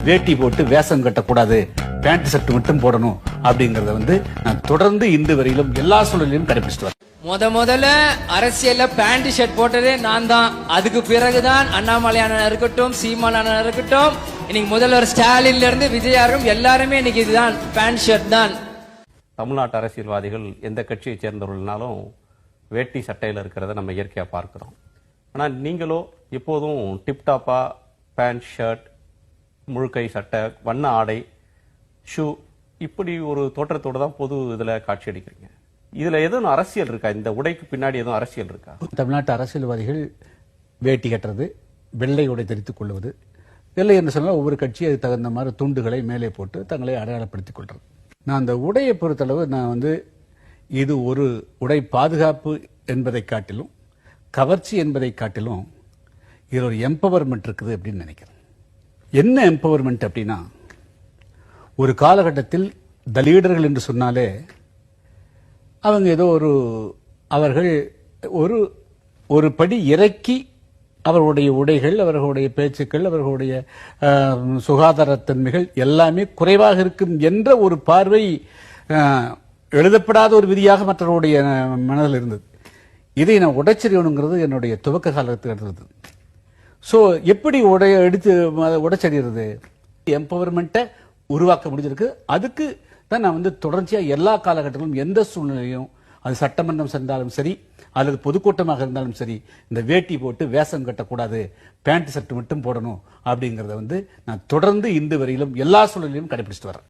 வேட்டி போட்டு வேஷம் கட்டக்கூடாது, பேண்ட் ஷர்ட் மட்டும் போடணும் அப்படிங்கறத வந்து நான் தொடர்ந்து இன்று வரையிலும் எல்லா சூழலிலும் கடைபிடிச்சிட்டு வரேன். முதல்ல அரசியல்ல பேண்ட் ஷர்ட் போட்டதே நான் தான். அதுக்கு பிறகுதான் அண்ணாமலை அண்ணன் இருக்கட்டும், சீமான் அண்ணன் இருக்கட்டும், இன்னைக்கு முதல்வர் ஸ்டாலின்ல இருந்து விஜயாரும் எல்லாருமே இன்னைக்கு இதுதான் பேண்ட் ஷர்ட் தான். தமிழ்நாட்டு அரசியல்வாதிகள் எந்த கட்சியை சேர்ந்தவர்கள்னாலும் வேட்டி சட்டையில் இருக்கிறத நம்ம இயற்கையாக பார்க்கிறோம். ஆனால் நீங்களோ எப்போதும் டிப்டாப்பா பேண்ட் ஷர்ட், முழுக்கை சட்டை, வண்ண ஆடை, ஷூ, இப்படி ஒரு தோற்றத்தோடு தான் பொது இதில் காட்சி அளிக்கிறீங்க. இதுல எதுவும் அரசியல் இருக்கா? இந்த உடைக்கு பின்னாடி எதுவும் அரசியல் இருக்கா? தமிழ்நாட்டு அரசியல்வாதிகள் வேட்டி கட்டுறது, வெள்ளை உடை தரித்துக் கொள்வது, வெள்ளை என்று சொன்னால் ஒவ்வொரு கட்சி அது தகுந்த மாதிரி துண்டுகளை மேலே போட்டு தங்களை அடையாளப்படுத்திக் கொள்றது. நான் அந்த உடையை பொறுத்தளவு நான் வந்து இது ஒரு உடை பாதுகாப்பு என்பதை காட்டிலும், கவர்ச்சி என்பதை காட்டிலும் இது ஒரு எம்பவர்மெண்ட் இருக்குது அப்படின்னு நினைக்கிறேன். என்ன எம்பவர்மெண்ட் அப்படின்னா, ஒரு காலகட்டத்தில் தலிடர்கள் என்று சொன்னாலே அவங்க ஏதோ அவர்கள் ஒரு படி இறக்கி அவர்களுடைய உடைகள், அவர்களுடைய பேச்சுக்கள், அவர்களுடைய சுகாதாரத்தன்மைகள் எல்லாமே குறைவாக இருக்கும் என்ற ஒரு பார்வை எழுதப்படாத ஒரு விதியாக மற்றவருடைய மனதில் இருந்தது. இதை நான் உடைச்செறியணுங்கிறது என்னுடைய துவக்க காலத்தில் இருந்தது. ஸோ எப்படி உடைச்செறிகிறது? எம்பவர்மெண்ட்டை உருவாக்க முடிஞ்சிருக்கு. அதுக்கு தான் நான் வந்து தொடர்ச்சியாக எல்லா காலகட்டத்திலும் எந்த சூழ்நிலையும், அது சட்டமன்றம் சென்றாலும் சரி அல்லது பொதுக்கூட்டமாக இருந்தாலும் சரி, இந்த வேட்டி போட்டு வேஷம் கட்டக்கூடாது, பேண்ட் ஷர்ட் மட்டும் போடணும் அப்படிங்கறத வந்து நான் தொடர்ந்து இன்று வரையிலும் எல்லா சூழலிலும் கடைபிடிச்சிட்டு வரேன்.